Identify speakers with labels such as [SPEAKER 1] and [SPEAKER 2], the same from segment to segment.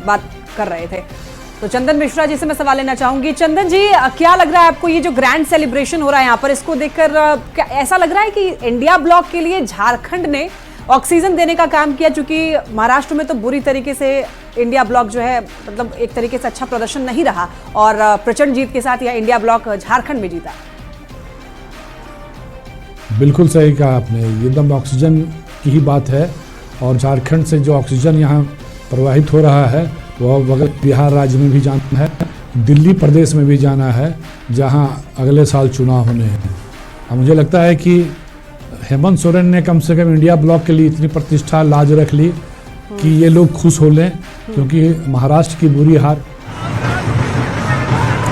[SPEAKER 1] बात कर रहे थे। तो चंदन मिश्रा जी से मैं सवाल लेना चाहूंगी। चंदन जी, क्या लग रहा है आपको ये जो ग्रैंड सेलिब्रेशन हो रहा है यहाँ पर, इसको देखकर क्या ऐसा लग रहा है कि इंडिया ब्लॉक के लिए झारखंड ने ऑक्सीजन देने का काम किया? चूंकि महाराष्ट्र में तो बुरी तरीके से इंडिया ब्लॉक जो है मतलब एक तरीके से अच्छा प्रदर्शन नहीं रहा और प्रचंड जीत के साथ यह इंडिया ब्लॉक झारखंड में जीता।
[SPEAKER 2] बिल्कुल सही कहा आपने, एकदम ऑक्सीजन की ही बात है। और झारखंड से जो ऑक्सीजन यहाँ प्रवाहित हो रहा है वो अगर बिहार राज्य में भी जाना है, दिल्ली प्रदेश में भी जाना है जहाँ अगले साल चुनाव होने हैं। और मुझे लगता है कि हेमंत सोरेन ने कम से कम इंडिया ब्लॉक के लिए इतनी प्रतिष्ठा लाज रख ली कि ये लोग खुश हो लें, क्योंकि महाराष्ट्र की बुरी हार।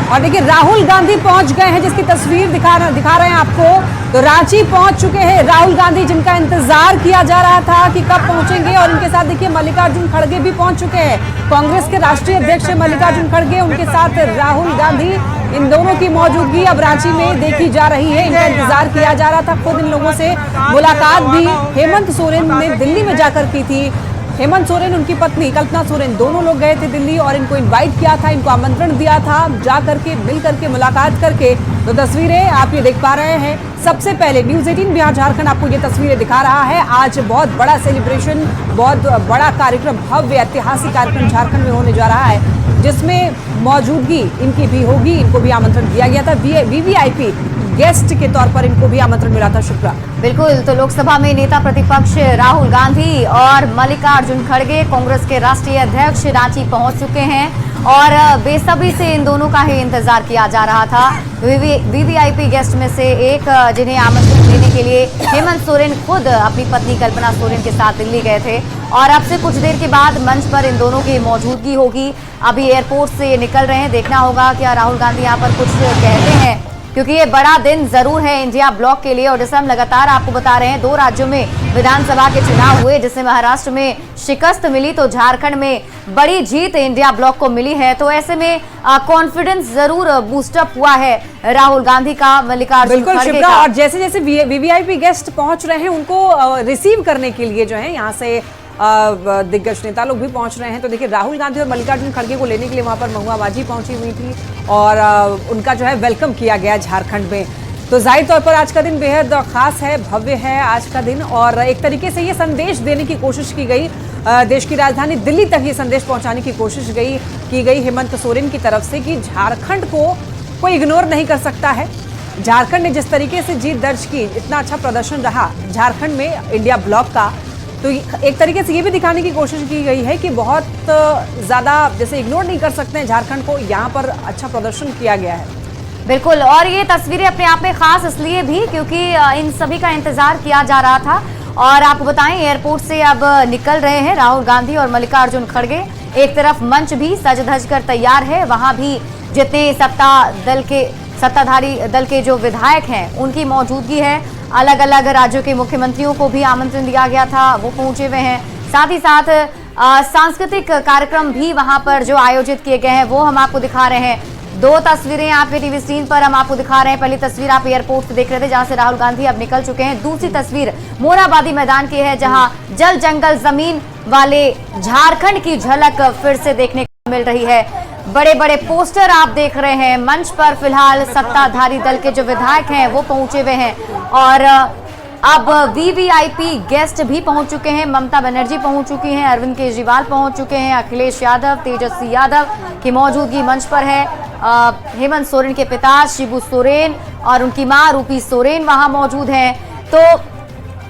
[SPEAKER 1] और देखिए राहुल गांधी पहुंच गए हैं, जिसकी तस्वीर दिखा रहे हैं आपको। तो रांची पहुंच चुके हैं राहुल गांधी, जिनका इंतजार किया जा रहा था कि कब पहुंचेंगे। और इनके साथ देखिए मल्लिकार्जुन खड़गे भी पहुंच चुके हैं, कांग्रेस के राष्ट्रीय अध्यक्ष मल्लिकार्जुन खड़गे, उनके साथ राहुल गांधी। इन दोनों की मौजूदगी अब रांची में देखी जा रही है। इनका इंतजार किया जा रहा था। खुद इन लोगों से मुलाकात भी हेमंत सोरेन ने दिल्ली में जाकर की थी। हेमंत सोरेन, उनकी पत्नी कल्पना सोरेन, दोनों लोग गए थे दिल्ली और इनको इनवाइट किया था, इनको आमंत्रण दिया था जा करके, मिल करके, मुलाकात करके। तो तस्वीरें आप ये देख पा रहे हैं। सबसे पहले न्यूज़ 18 बिहार झारखंड आपको ये तस्वीरें दिखा रहा है। आज बहुत बड़ा सेलिब्रेशन, बहुत बड़ा कार्यक्रम, भव्य ऐतिहासिक कार्यक्रम झारखंड में होने जा रहा है, जिसमें मौजूदगी इनकी भी होगी। इनको भी आमंत्रण दिया गया था, वीवीआईपी गेस्ट के तौर पर इनको भी आमंत्रण मिला था। शुक्ला
[SPEAKER 3] बिल्कुल। तो लोकसभा में नेता प्रतिपक्ष राहुल गांधी और मल्लिकार्जुन खड़गे, कांग्रेस के राष्ट्रीय अध्यक्ष, रांची पहुंच चुके हैं और बेसब्री से इन दोनों का ही इंतजार किया जा रहा था। वीवीआईपी गेस्ट में से एक, जिन्हें आमंत्रण देने के लिए हेमंत सोरेन खुद अपनी पत्नी कल्पना सोरेन के साथ दिल्ली गए थे और अब से कुछ देर के बाद मंच पर इन दोनों की मौजूदगी होगी। अभी एयरपोर्ट से ये निकल रहे हैं, देखना होगा क्या राहुल गांधी यहाँ पर कुछ कहते हैं, क्योंकि ये बड़ा दिन जरूर है इंडिया ब्लॉक के लिए। और जैसे हम लगातार आपको बता रहे हैं, 2 राज्यों में विधानसभा के चुनाव हुए, जिसमें महाराष्ट्र में शिकस्त मिली तो झारखंड में बड़ी जीत इंडिया ब्लॉक को मिली है। तो ऐसे में कॉन्फिडेंस जरूर बूस्टअप हुआ है राहुल गांधी का, मल्लिकार्जुन खड़गे का।
[SPEAKER 1] और जैसे जैसे वीवीआईपी गेस्ट पहुंच रहे हैं, उनको रिसीव करने के लिए जो है यहाँ से दिग्गज नेता लोग भी पहुंच रहे हैं। तो देखिए राहुल गांधी और मल्लिकार्जुन खड़गे को लेने के लिए वहां पर महुआ बाजी पहुंची हुई थी और उनका जो है वेलकम किया गया झारखंड में। तो जाहिर तौर पर आज का दिन बेहद खास है, भव्य है आज का दिन। और एक तरीके से ये संदेश देने की कोशिश की गई, देश की राजधानी दिल्ली तक ये संदेश पहुंचाने की कोशिश की गई हेमंत सोरेन की तरफ से कि झारखंड को कोई इग्नोर नहीं कर सकता है। झारखंड ने जिस तरीके से जीत दर्ज की, इतना अच्छा प्रदर्शन रहा झारखंड में इंडिया ब्लॉक का, तो एक तरीके से ये भी दिखाने की कोशिश की गई है कि बहुत ज़्यादा जैसे इग्नोर नहीं कर सकते हैं झारखंड को, यहाँ पर अच्छा प्रदर्शन किया गया है।
[SPEAKER 3] बिल्कुल। और ये तस्वीरें अपने आप में खास इसलिए भी क्योंकि इन सभी का इंतजार किया जा रहा था। और आपको बताएं, एयरपोर्ट से अब निकल रहे हैं राहुल गांधी और मल्लिकार्जुन खड़गे। एक तरफ मंच भी सज धज कर तैयार है, वहां भी जितने सत्ताधारी दल के जो विधायक हैं उनकी मौजूदगी है। अलग अलग राज्यों के मुख्यमंत्रियों को भी आमंत्रण दिया गया था, वो पहुंचे हुए हैं। साथ ही साथ सांस्कृतिक कार्यक्रम भी वहां पर जो आयोजित किए गए हैं वो हम आपको दिखा रहे हैं। 2 तस्वीरें आपके टीवी स्क्रीन पर हम आपको दिखा रहे हैं। पहली तस्वीर आप एयरपोर्ट से देख रहे थे, जहां से राहुल गांधी अब निकल चुके हैं। दूसरी तस्वीर मोरहाबादी मैदान की है, जहां जल जंगल जमीन वाले झारखंड की झलक फिर से देखने को मिल रही है। बड़े बड़े पोस्टर आप देख रहे हैं। मंच पर फिलहाल सत्ताधारी दल के जो विधायक हैं वो पहुंचे हुए हैं और अब वीवीआईपी गेस्ट भी पहुंच चुके हैं। ममता बनर्जी पहुंच चुकी हैं, अरविंद केजरीवाल पहुंच चुके हैं, अखिलेश यादव, तेजस्वी यादव की मौजूदगी मंच पर है। हेमंत सोरेन के पिता शिबू सोरेन और उनकी मां रूपी सोरेन वहां मौजूद हैं। तो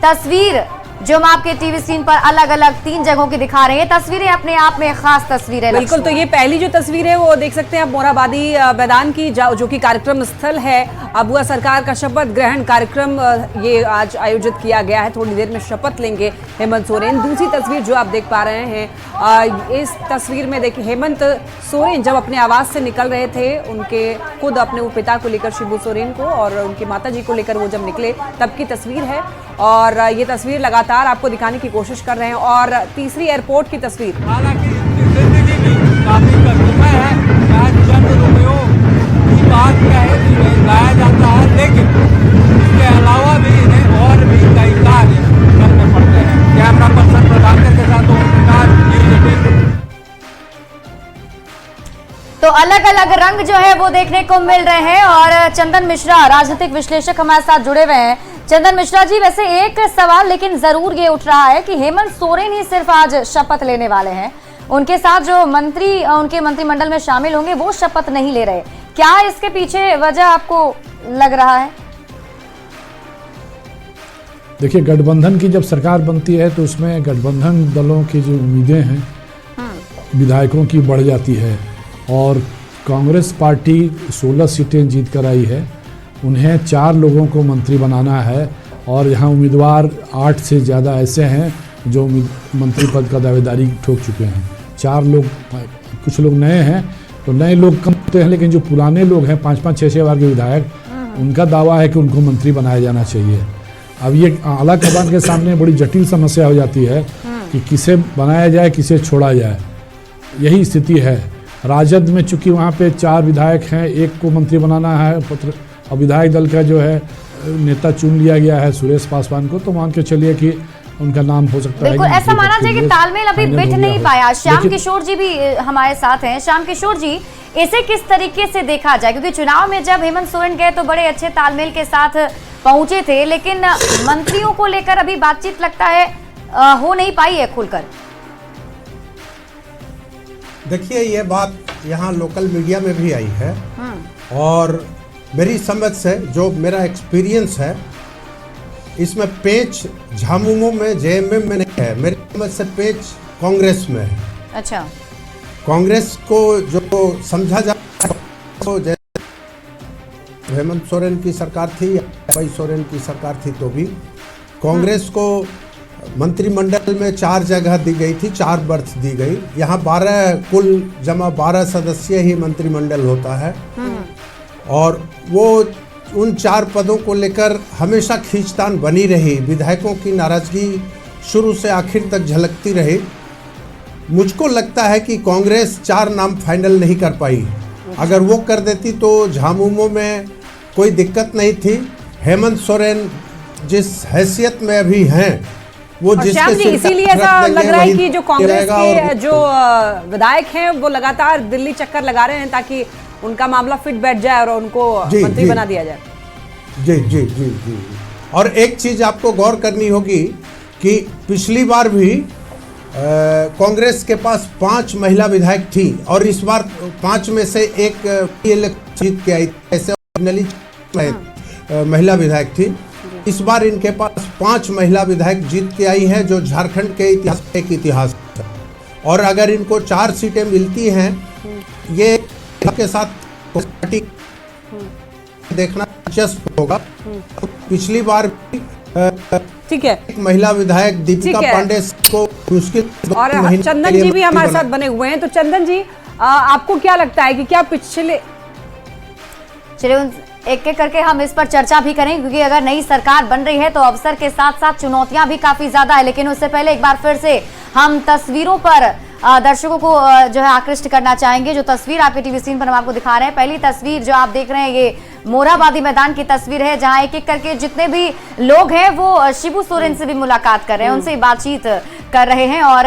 [SPEAKER 3] तस्वीर जो हम आपके टीवी स्क्रीन पर अलग अलग 3 जगहों की दिखा रहे हैं, तस्वीरें अपने आप में खास तस्वीरें।
[SPEAKER 1] बिल्कुल। तो ये पहली जो तस्वीर है वो देख सकते हैं आप मोरहाबादी मैदान की, जो कि कार्यक्रम स्थल है। अबुआ सरकार का शपथ ग्रहण कार्यक्रम ये आज आयोजित किया गया है। थोड़ी देर में शपथ लेंगे हेमंत सोरेन। दूसरी तस्वीर जो आप देख पा रहे हैं, इस तस्वीर में देखिए हेमंत सोरेन जब अपने आवास से निकल रहे थे, उनके खुद अपने पिता को लेकर शिबू सोरेन को और उनकी माता जी को लेकर वो जब निकले तब की तस्वीर है। और ये तस्वीर लगातार आपको दिखाने की कोशिश कर रहे हैं। और तीसरी एयरपोर्ट की तस्वीर,
[SPEAKER 4] हालांकि जिंदगी में काफी कष्टमय है, आज चंद रुपयों की बात क्या है कि गाया जाता है, लेकिन इसके अलावा भी इन्हें और भी कई कार्य करने पड़ते हैं। कैमरा पर्सन प्रभाकर के साथ ओम प्रकाश, न्यूज़ 18।
[SPEAKER 3] तो अलग अलग रंग जो है वो देखने को मिल रहे हैं और चंदन मिश्रा राजनीतिक विश्लेषक हमारे साथ जुड़े हुए हैं। चंदन मिश्रा जी, वैसे एक सवाल लेकिन जरूर ये उठ रहा है कि हेमंत सोरेन ही सिर्फ आज शपथ लेने वाले हैं, उनके साथ जो मंत्री उनके मंत्रिमंडल में शामिल होंगे वो शपथ नहीं ले रहे। क्या इसके पीछे वजह आपको लग रहा है?
[SPEAKER 2] देखिए, गठबंधन की जब सरकार बनती है तो उसमें गठबंधन दलों की जो उम्मीदें हैं विधायकों की बढ़ जाती है और कांग्रेस पार्टी 16 सीटें जीत कर आई है, उन्हें 4 लोगों को मंत्री बनाना है और यहाँ उम्मीदवार 8 से ज़्यादा ऐसे हैं जो मंत्री पद का दावेदारी ठोक चुके हैं। 4 लोग, कुछ लोग नए हैं तो नए लोग कम होते हैं, लेकिन जो पुराने लोग हैं 5-5, 6-6 बार के विधायक, उनका दावा है कि उनको मंत्री बनाया जाना चाहिए। अब ये आला कमान के सामने बड़ी जटिल समस्या हो जाती है कि किसे बनाया जाए, किसे छोड़ा जाए। यही स्थिति है। राजद में चूंकि वहाँ पे 4 विधायक हैं, एक को मंत्री बनाना है और विधायक दल का जो है नेता चुन लिया गया है सुरेश पासवान को, तो मान के चलिए कि उनका नाम हो सकता है।
[SPEAKER 3] बिल्कुल ऐसा माना जाए कि तालमेल अभी बिठ नहीं पाया। श्याम किशोर जी भी हमारे साथ हैं। श्याम किशोर जी, इसे किस तरीके से देखा जाए, क्योंकि चुनाव में जब हेमंत सोरेन गए तो बड़े अच्छे तालमेल के साथ पहुंचे थे, लेकिन मंत्रियों को लेकर अभी बातचीत लगता है हो नहीं पाई है खुलकर।
[SPEAKER 5] देखिए, ये बात यहाँ लोकल मीडिया में भी आई है और मेरी समझ से, जो मेरा एक्सपीरियंस है, इसमें पेच झामुमो में, जेएमएम में नहीं है। मेरी समझ से पेच कांग्रेस में है।
[SPEAKER 3] अच्छा,
[SPEAKER 5] कांग्रेस को जो समझा जा तो हेमंत सोरेन की सरकार थी या भाई सोरेन की सरकार थी तो भी कांग्रेस को मंत्रिमंडल में 4 जगह दी गई थी, 4 बर्थ दी गई। यहाँ 12 कुल जमा 12 सदस्य ही मंत्रिमंडल होता है और वो उन 4 पदों को लेकर हमेशा खींचतान बनी रही। विधायकों की नाराजगी शुरू से आखिर तक झलकती रही। मुझको लगता है कि कांग्रेस 4 नाम फाइनल नहीं कर पाई। अगर वो कर देती तो झामुमो में कोई दिक्कत नहीं थी। हेमंत सोरेन जिस हैसियत में अभी हैं, वो
[SPEAKER 1] श्याम जी, इसीलिए ऐसा लग रहा है कि जो कांग्रेस के जो विधायक हैं वो लगातार दिल्ली चक्कर लगा रहे हैं ताकि उनका मामला फिट बैठ जाए और उनको मंत्री बना दिया जाए।
[SPEAKER 5] जी जी जी जी। और एक चीज आपको गौर करनी होगी कि पिछली बार भी कांग्रेस के पास 5 महिला विधायक थी और इस बार 5 में से एक जीत के आई, ऐसे महिला विधायक थी। इस बार इनके पास 5 महिला विधायक जीत के आई हैं, जो झारखंड के इतिहास एक इतिहास है। और अगर इनको 4 सीटें मिलती हैं, ये के साथ देखना दिलचस्प होगा। पिछली बार
[SPEAKER 1] ठीक है,
[SPEAKER 5] एक महिला विधायक दीपिका पांडे को मुश्किल
[SPEAKER 1] और चंदन जी भी हमारे साथ बने हुए हैं। तो चंदन जी, आपको क्या लगता है कि क्या पिछले,
[SPEAKER 3] चलिए एक एक करके हम इस पर चर्चा भी करें, क्योंकि अगर नई सरकार बन रही है तो अवसर के साथ साथ चुनौतियां भी काफी ज्यादा है। लेकिन उससे पहले एक बार फिर से हम तस्वीरों पर दर्शकों को जो है आकृष्ट करना चाहेंगे। जो तस्वीर आपके टीवी स्क्रीन पर हम आपको दिखा रहे हैं, पहली तस्वीर जो आप देख रहे हैं ये मोरहाबादी मैदान की तस्वीर है, जहां एक एक करके जितने भी लोग हैं वो शिबू सोरेन से भी मुलाकात कर रहे हैं, उनसे बातचीत कर रहे हैं और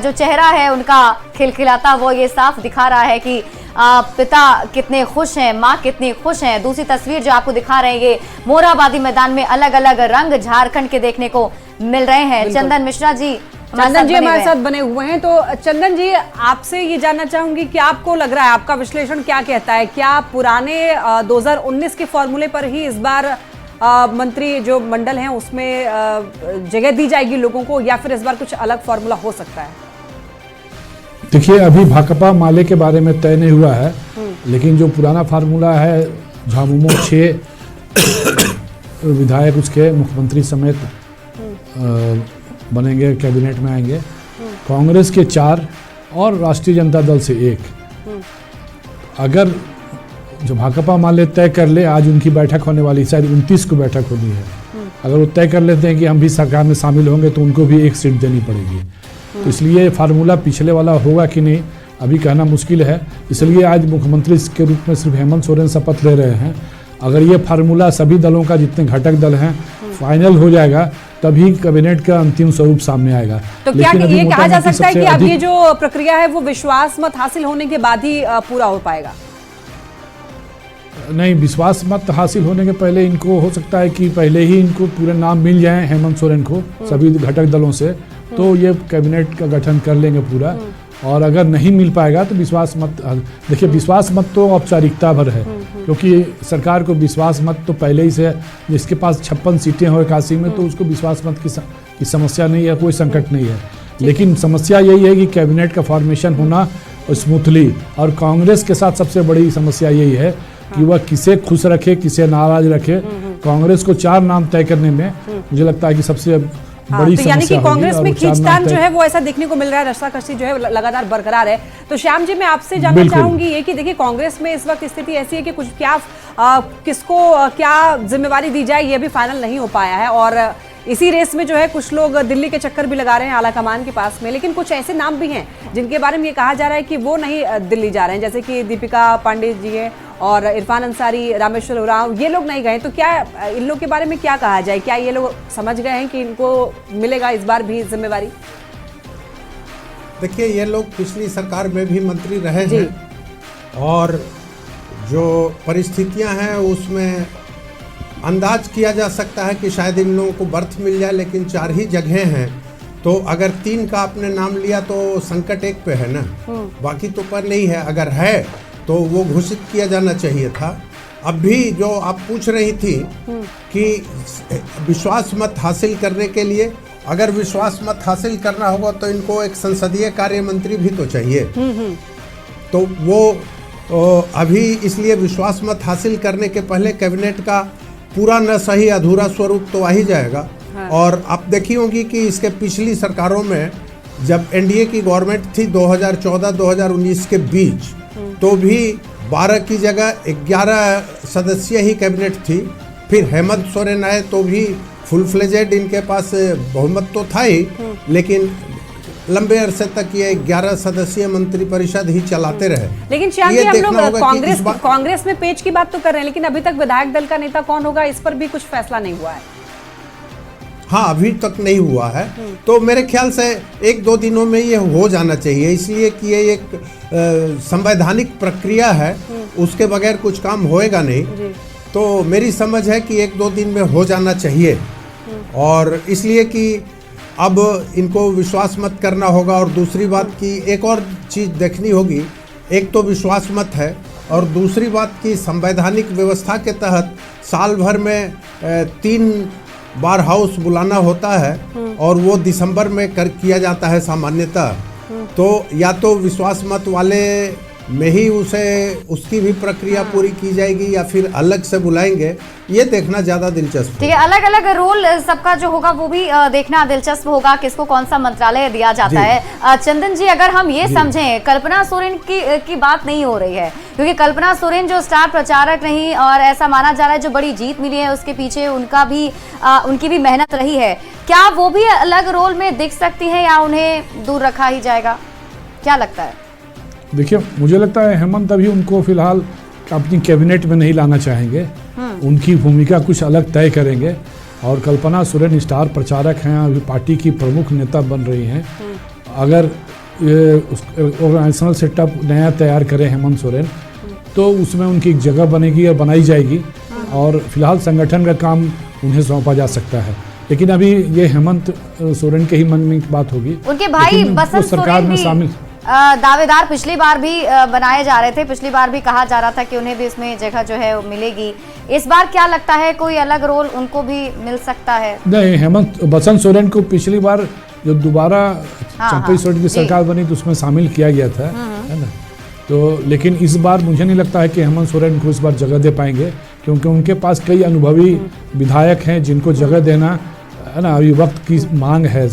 [SPEAKER 3] जो चेहरा है उनका खिलखिलाता वो ये साफ दिखा रहा है कि पिता कितने खुश हैं, माँ कितनी खुश हैं। दूसरी तस्वीर जो आपको दिखा रहे हैं, ये मोरहाबादी मैदान में अलग अलग रंग झारखंड के देखने को मिल रहे हैं। चंदन मिश्रा जी
[SPEAKER 1] हमारे साथ बने हुए हैं। तो चंदन जी, आपसे ये जानना चाहूंगी कि आपको लग रहा है, आपका विश्लेषण क्या कहता है, क्या पुराने 2019 के फॉर्मूले पर ही इस बार मंत्री जो मंडल हैं उसमें जगह दी जाएगी लोगों को, या फिर इस बार कुछ अलग फॉर्मूला हो सकता है?
[SPEAKER 2] देखिए, अभी भाकपा माले के बारे में तय नहीं हुआ है, लेकिन जो पुराना फार्मूला है, झामुमो 6 विधायक उसके मुख्यमंत्री समेत बनेंगे, कैबिनेट में आएंगे। कांग्रेस के 4 और राष्ट्रीय जनता दल से 1। अगर जो भाकपा माले तय कर ले, आज उनकी बैठक होने वाली, शायद 29 को बैठक होनी है, अगर वो तय कर लेते हैं कि हम भी सरकार में शामिल होंगे तो उनको भी 1 सीट देनी पड़ेगी। तो इसलिए फार्मूला पिछले वाला होगा कि नहीं अभी कहना मुश्किल है। इसलिए आज मुख्यमंत्री के रूप में सिर्फ हेमंत सोरेन शपथ ले रहे हैं। अगर ये फार्मूला सभी दलों का, जितने घटक दल हैं, फाइनल हो जाएगा तभी कैबिनेट का अंतिम स्वरूप सामने आएगा।
[SPEAKER 1] तो क्या
[SPEAKER 2] लेकिन अभी
[SPEAKER 1] ये कहा जा
[SPEAKER 2] मोटा मोटी
[SPEAKER 1] सकता है कि
[SPEAKER 2] सबसे
[SPEAKER 1] अब ये
[SPEAKER 2] अधिक-
[SPEAKER 1] जो प्रक्रिया है वो विश्वास मत हासिल होने के बाद ही पूरा हो पाएगा?
[SPEAKER 2] नहीं, विश्वास मत हासिल होने के पहले इनको हो सकता है कि पहले ही इनको पूरे नाम मिल जाए हेमंत सोरेन को सभी घटक दलों से, तो ये कैबिनेट का गठन कर लेंगे पूरा। और अगर नहीं मिल पाएगा तो विश्वास मत, देखिए विश्वास मत तो औपचारिकता भर है, क्योंकि सरकार को विश्वास मत तो पहले ही से, जिसके पास 56 सीटें हो 81 में, तो उसको विश्वास मत की समस्या नहीं है, कोई संकट नहीं है। लेकिन समस्या यही है कि कैबिनेट का फॉर्मेशन होना स्मूथली, और कांग्रेस के साथ सबसे बड़ी समस्या यही है कि वह किसे खुश रखे किसे नाराज रखे। कांग्रेस को 4 नाम तय करने में मुझे लगता है कि सबसे बड़ी
[SPEAKER 1] तो यानी कि
[SPEAKER 2] समस्या होगी,
[SPEAKER 1] कांग्रेस
[SPEAKER 2] और
[SPEAKER 1] में
[SPEAKER 2] वो 4 नाम
[SPEAKER 1] खींचतान जो
[SPEAKER 2] तय-
[SPEAKER 1] है वो ऐसा देखने को मिल रहा है, रस्साकशी जो है लगातार बरकरार है। तो श्याम जी, मैं आपसे जानना
[SPEAKER 2] बिल्कुल।
[SPEAKER 1] चाहूंगी ये कि देखिए कांग्रेस में इस वक्त स्थिति ऐसी है कि कुछ क्या किसको क्या जिम्मेवारी दी जाए ये अभी फाइनल नहीं हो पाया है, और इसी रेस में जो है कुछ लोग दिल्ली के चक्कर भी लगा रहे हैं आलाकमान के पास में, लेकिन कुछ ऐसे नाम भी हैं जिनके बारे में ये कहा जा रहा है कि वो नहीं दिल्ली जा रहे हैं, जैसे कि दीपिका पांडे जी है और इरफान अंसारी, रामेश्वर उरांव, ये लोग नहीं गए। तो क्या इन लोग के बारे में क्या कहा जाए? क्या ये लोग समझ गए हैं कि इनको मिलेगा इस बार भी जिम्मेवारी?
[SPEAKER 5] देखिए, ये लोग पिछली सरकार में भी मंत्री रहे
[SPEAKER 1] जी।
[SPEAKER 5] हैं, और जो परिस्थितियां हैं उसमें अंदाज किया जा सकता है कि शायद इन लोगों को बर्थ मिल जाए, लेकिन 4 ही जगह हैं, तो अगर 3 का आपने नाम लिया तो संकट एक पे है ना, बाकी तो पर नहीं है। अगर है तो वो घोषित किया जाना चाहिए था। अब भी जो आप पूछ रही थी कि विश्वास मत हासिल करने के लिए, अगर विश्वास मत हासिल करना होगा तो इनको एक संसदीय कार्य मंत्री भी तो चाहिए। तो वो अभी इसलिए विश्वास मत हासिल करने के पहले कैबिनेट का पूरा न सही अधूरा स्वरूप तो आ ही जाएगा।
[SPEAKER 1] हाँ।
[SPEAKER 5] और आप देखी होंगी कि इसके पिछली सरकारों में जब एनडीए की गवर्नमेंट थी 2014-2019 के बीच, तो भी 12 की जगह 11 सदस्यीय ही कैबिनेट थी। फिर हेमंत सोरेन आए तो भी फुल फ्लेजेड इनके पास बहुमत तो था ही, लेकिन लंबे अरसे तक ये 11 सदस्यीय मंत्रिपरिषद ही चलाते रहे।
[SPEAKER 1] लेकिन श्याम
[SPEAKER 5] ये
[SPEAKER 1] जी, हम
[SPEAKER 5] देखना
[SPEAKER 1] लोग
[SPEAKER 5] होगा कि इस बार-
[SPEAKER 1] कांग्रेस में पेच की बात तो कर रहे हैं, लेकिन अभी तक विधायक दल का नेता कौन होगा इस पर भी कुछ फैसला नहीं हुआ है।
[SPEAKER 5] हाँ, अभी तक नहीं हुआ है, तो मेरे ख्याल से 1-2 दिनों में ये हो जाना चाहिए, इसलिए कि ये एक संवैधानिक प्रक्रिया है, उसके बगैर कुछ काम होएगा नहीं। तो मेरी समझ है कि 1-2 दिन में हो जाना चाहिए, और इसलिए कि अब इनको विश्वास मत करना होगा। और दूसरी बात की एक और चीज़ देखनी होगी, एक तो विश्वास मत है, और दूसरी बात की संवैधानिक व्यवस्था के तहत साल भर में 3 बार हाउस बुलाना होता है, और वो दिसंबर में किया जाता है सामान्यतः। तो या तो विश्वास मत वाले में ही उसकी भी प्रक्रिया पूरी की जाएगी, या फिर अलग से बुलाएंगे, ये देखना ज्यादा दिलचस्प
[SPEAKER 3] ठीक है। अलग अलग रोल सबका जो होगा वो भी देखना दिलचस्प होगा, किसको कौन सा मंत्रालय दिया जाता है। चंदन जी, अगर हम ये समझें, कल्पना सोरेन की बात नहीं हो रही है, क्योंकि कल्पना सोरेन जो स्टार प्रचारक रही और ऐसा माना जा रहा है जो बड़ी जीत मिली है उसके पीछे उनकी भी मेहनत रही है, क्या वो भी अलग रोल में दिख सकती है या उन्हें दूर रखा ही जाएगा? क्या लगता है?
[SPEAKER 2] देखिए, मुझे लगता है हेमंत अभी उनको फिलहाल अपनी कैबिनेट में नहीं लाना चाहेंगे, उनकी भूमिका कुछ अलग तय करेंगे। और कल्पना सोरेन स्टार प्रचारक हैं, अभी पार्टी की प्रमुख नेता बन रही हैं। अगर ऑर्गेनाइजेशनल सेटअप नया तैयार करें हेमंत सोरेन, तो उसमें उनकी एक जगह बनेगी और बनाई जाएगी, और फिलहाल संगठन का काम उन्हें सौंपा जा सकता है। लेकिन अभी ये हेमंत सोरेन के ही मन में बात होगी।
[SPEAKER 3] उनके भाई
[SPEAKER 2] लेकिन वो
[SPEAKER 3] बसंत
[SPEAKER 2] सरकार
[SPEAKER 3] सोरेन
[SPEAKER 2] में
[SPEAKER 3] भी
[SPEAKER 2] शामिल
[SPEAKER 3] दावेदार पिछली बार भी बनाए जा रहे थे, पिछली बार भी कहा जा रहा था कि उन्हें भी इसमें जगह जो है वो मिलेगी। इस बार क्या लगता है, कोई अलग रोल उनको भी मिल सकता है?
[SPEAKER 2] नहीं, हेमंत बसंत सोरेन को पिछली बार जो दोबारा चंपई सोरेन की
[SPEAKER 3] जी।
[SPEAKER 2] सरकार बनी तो उसमें शामिल किया गया था, है ना। तो लेकिन इस बार मुझे नहीं लगता है कि हेमंत सोरेन को इस बार जगह दे पाएंगे, क्योंकि उनके पास कई अनुभवी विधायक हैं जिनको जगह देना, है ना, अभी वक्त की मांग है,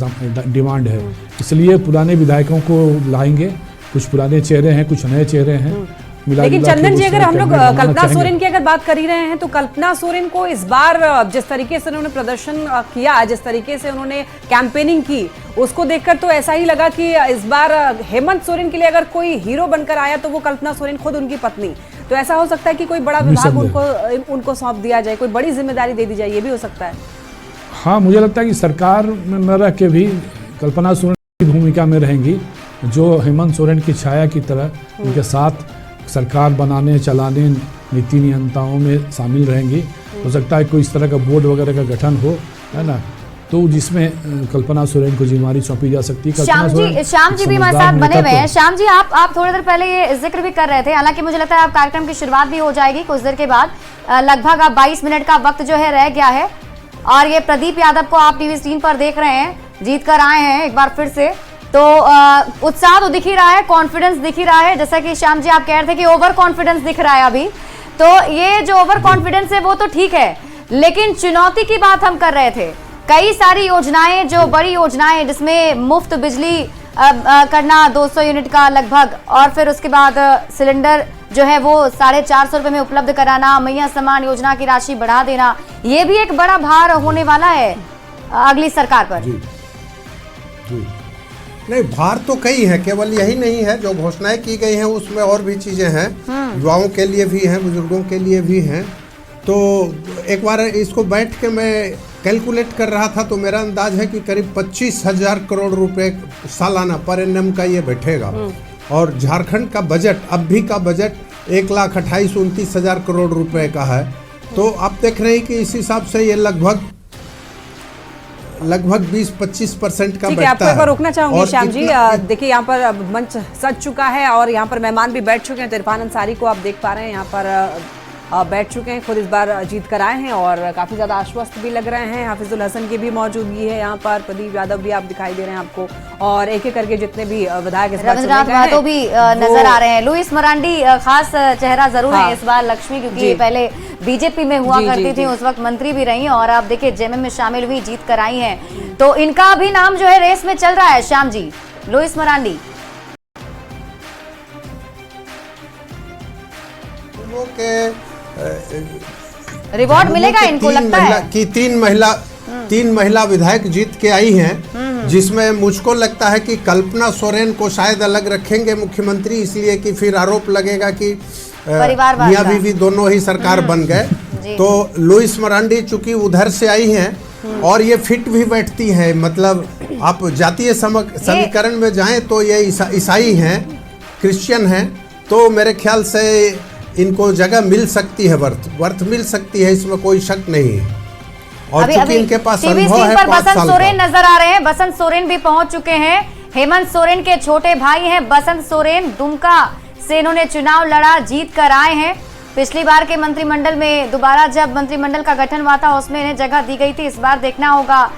[SPEAKER 2] डिमांड है। इसलिए पुराने विधायकों को लाएंगे, कुछ पुराने चेहरे हैं, कुछ नए चेहरे हैं।
[SPEAKER 1] लेकिन चंदन जी, अगर हम लोग कल्पना सोरेन की अगर बात कर ही रहे हैं, तो कल्पना सोरेन को इस बार जिस तरीके से उन्होंने प्रदर्शन किया, जिस तरीके से उन्होंने कैंपेनिंग की, उसको देखकर तो ऐसा ही लगा कि इस बार हेमंत सोरेन के लिए अगर कोई हीरो बनकर आया तो वो कल्पना सोरेन खुद उनकी पत्नी। तो ऐसा हो सकता है कि कोई बड़ा विभाग उनको सौंप दिया जाए, कोई बड़ी जिम्मेदारी दे दी जाए, ये भी हो सकता है।
[SPEAKER 2] हाँ, मुझे लगता है कि सरकार में न रह के भी कल्पना सोरेन की भूमिका में रहेंगी, जो हेमंत सोरेन की छाया की तरह उनके साथ सरकार बनाने चलाने नीति नियंताओं में शामिल रहेंगी। हो सकता है कोई इस तरह का बोर्ड वगैरह का गठन हो, है ना, तो जिसमें कल्पना सोरेन को जिम्मेदारी सौंपी जा सकती है।
[SPEAKER 3] श्याम जी भी हमारे साथ बने हुए हैं। श्याम जी, आप थोड़ी देर पहले ये जिक्र भी कर रहे थे, हालांकि मुझे लगता है अब कार्यक्रम की शुरुआत भी हो जाएगी कुछ देर के बाद। लगभग अब 22 मिनट का वक्त जो है रह गया है और ये प्रदीप यादव को आप टीवी स्क्रीन पर देख रहे हैं, जीत कर आए हैं एक बार फिर से, तो उत्साह तो दिख ही रहा है, कॉन्फिडेंस दिख ही रहा है, जैसा कि श्याम जी आप कह रहे थे कि ओवर कॉन्फिडेंस दिख रहा है अभी, तो ये जो ओवर कॉन्फिडेंस है वो तो ठीक है, लेकिन चुनौती की बात हम कर रहे थे। कई सारी योजनाएं, जो बड़ी योजनाएं जिसमें मुफ्त बिजली करना 200 यूनिट का लगभग, और फिर उसके बाद सिलेंडर जो है वो 450 रुपए में उपलब्ध कराना, मैया सम्मान योजना की राशि बढ़ा देना, ये भी एक बड़ा भार होने वाला है अगली सरकार पर।
[SPEAKER 5] जी जी नहीं, भार तो कई है, केवल यही नहीं है जो घोषणाएं की गई हैं, उसमें और भी चीजें हैं, युवाओं के लिए भी हैं, बुजुर्गों के लिए भी हैं। तो एक बार इसको बैठ के मैं कैलकुलेट कर रहा था तो मेरा अंदाज है कि करीब 25,000 करोड़ रुपए सालाना पर एनएम का ये बैठेगा। और झारखंड का बजट, अब भी का बजट 1,28,29,000 करोड़ रुपए का है। तो आप देख रहे हैं कि इस हिसाब से ये लगभग 20-25% का
[SPEAKER 1] ठीक है। आपको एक बार रोकना चाहूंगी श्याम जी, देखिए यहाँ पर मंच सज चुका है और यहाँ पर मेहमान भी बैठ चुके हैं। तो इरफान अंसारी को आप देख पा रहे हैं यहाँ पर बैठ चुके हैं, खुद इस बार जीत कर आए हैं और काफी ज्यादा आश्वस्त भी लग रहे हैं। हाफिजुल हसन की भी मौजूदगी है यहाँ पर, प्रदीप यादव भी आप दिखाई दे रहे हैं आपको, और एक एक करके जितने भी विधायक
[SPEAKER 3] रविंद्रनाथ महतो भी नजर आ रहे हैं। लुइस मरांडी खास चेहरा जरूर है इस बार, लक्ष्मी, क्योंकि पहले बीजेपी में हुआ करती थी, उस वक्त मंत्री भी रही और आप देखिए जेएमएम में शामिल हुई, जीत कर आई हैं, तो इनका भी नाम जो है रेस में चल रहा है। श्याम जी, लुइस मरांडी
[SPEAKER 5] के
[SPEAKER 3] रिवॉर्ड मिलेगा इनको, लगता है
[SPEAKER 5] कि तीन महिला विधायक जीत के आई हैं, जिसमें मुझको लगता है कि कल्पना सोरेन को शायद अलग रखेंगे मुख्यमंत्री, इसलिए कि फिर आरोप लगेगा कि मियां बीवी दोनों ही सरकार बन गए। तो लुइस मरांडी चूंकि उधर से आई हैं और ये फिट भी बैठती है, मतलब आप जातीय समीकरण में जाएं तो ये ईसाई हैं, क्रिश्चियन हैं, तो मेरे ख्याल से इनको जगह मिल सकती है, वर्थ मिल सकती है, इसमें कोई शक नहीं है। और चूंकि इनके पास अनुभव है,
[SPEAKER 3] बसंत सोरेन नजर आ रहे हैं, बसंत सोरेन भी पहुंच चुके हैं। हेमंत सोरेन के छोटे भाई हैं बसंत सोरेन, दुमका से इन्होंने चुनाव लड़ा, जीत कर आए हैं। पिछली बार के मंत्रिमंडल में दोबारा जब मंत्रिमंडल का गठन हुआ था उसमें इन्हें जगह दी गई थी, इस बार देखना होगा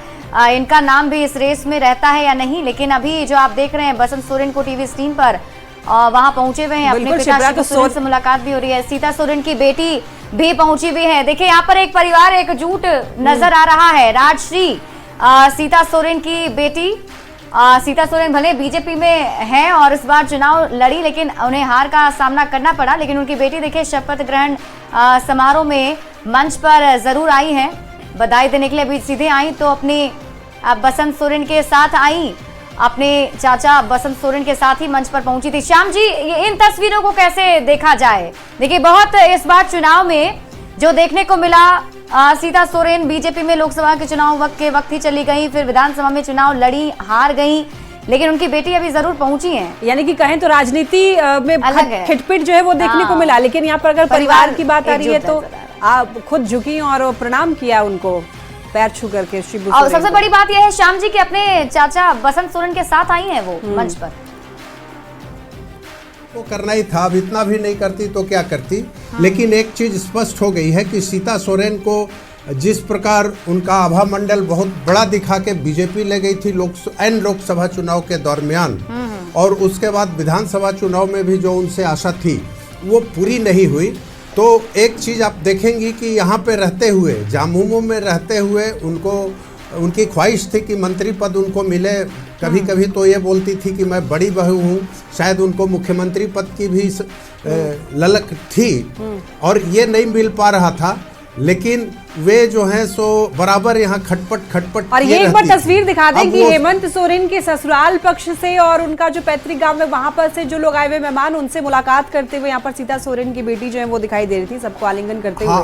[SPEAKER 3] इनका नाम भी इस रेस में रहता है या नहीं। लेकिन अभी जो आप देख रहे हैं बसंत सोरेन को टीवी स्क्रीन पर, वहां पहुंचे हुए हैं, अपने पिता सोरेन से मुलाकात भी हो रही है, सीता सोरेन की बेटी भी पहुंची हुई है। देखिए यहाँ पर एक परिवार एकजुट नजर आ रहा है। राजश्री सीता सोरेन की बेटी, सीता सोरेन भले बीजेपी में हैं और इस बार चुनाव लड़ी, लेकिन उन्हें हार का सामना करना पड़ा, लेकिन उनकी बेटी देखिए शपथ ग्रहण समारोह में मंच पर जरूर आई हैं, बधाई देने के लिए अभी सीधे आई तो अपनी बसंत सोरेन के साथ आई, अपने चाचा बसंत सोरेन के साथ ही मंच पर पहुंची थी। श्याम जी, इन तस्वीरों को कैसे देखा जाए? देखिए बहुत इस बार चुनाव में जो देखने को मिला, सीता सोरेन बीजेपी में लोकसभा के चुनाव के वक्त ही चली गई, फिर विधानसभा में चुनाव लड़ी, हार गई, लेकिन उनकी बेटी अभी जरूर पहुंची है।
[SPEAKER 1] यानी कि कहें तो राजनीति में खिटपिट जो है वो देखने को मिला, लेकिन यहाँ पर अगर परिवार की बात आ रही है तो आप खुद झुकी और प्रणाम किया उनको पैर छू करके।
[SPEAKER 3] और सबसे बड़ी बात यह है श्याम जी कि अपने चाचा बसंत सोरेन के साथ आई हैं वो मंच पर।
[SPEAKER 5] वो करना ही था, अब इतना भी नहीं करती तो क्या करती। लेकिन एक चीज स्पष्ट हो गई है कि सीता सोरेन को जिस प्रकार उनका आभा मंडल बहुत बड़ा दिखा के बीजेपी ले गई थी लोकसभा चुनाव के दरमियान, और उसके बाद विधानसभा चुनाव में भी जो उनसे आशा थी वो पूरी नहीं हुई। तो एक चीज़ आप देखेंगी कि यहाँ पे रहते हुए, जामुमो में रहते हुए उनकी ख्वाहिश थी कि मंत्री पद उनको मिले। कभी कभी तो ये बोलती थी कि मैं बड़ी बहू हूँ, शायद उनको मुख्यमंत्री पद की भी ललक थी और ये नहीं मिल पा रहा था। लेकिन वे जो हैं सो बराबर यहाँ खटपट
[SPEAKER 1] और ये एक बार तस्वीर दिखा दें कि हेमंत सोरेन के ससुराल पक्ष से और उनका जो पैतृक गांव है वहां पर से जो लोग आए हुए मेहमान, उनसे मुलाकात करते हुए यहाँ पर सीता सोरेन की बेटी जो है वो दिखाई दे रही थी, सबको आलिंगन करते हुए।